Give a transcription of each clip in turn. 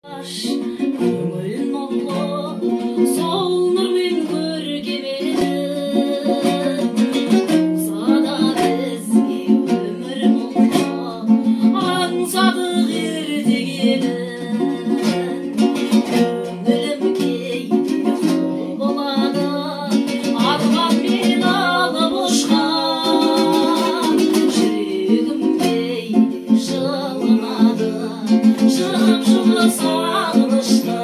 Көңіл нұрлы сол нұрмен көркеменің сада бізге өмір мұңлы аңсадық ертегенін көңілім кейде құбылады арманмен алып ұшқан жүрегім кейде жылынады жып-жылы сағыныштан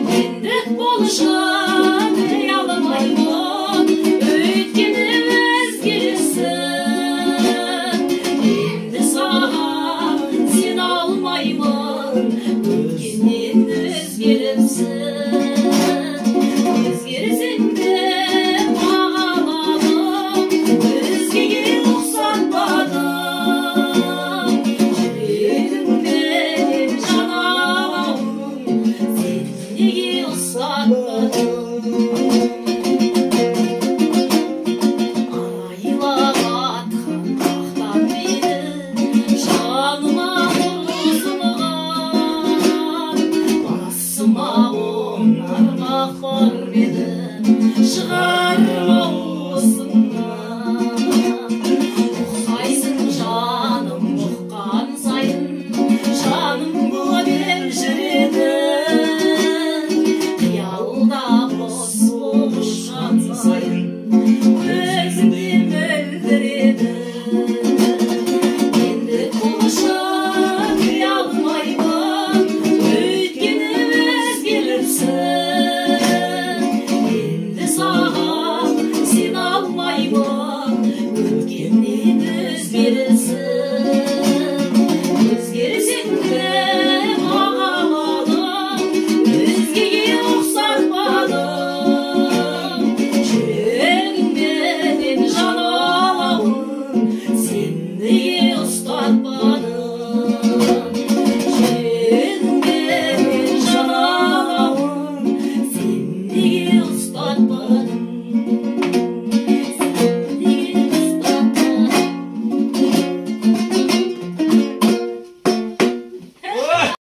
мендік болышын аямаймын өйткені өзгересің енді саған сене алмаймын өткеннен өзгеріпсің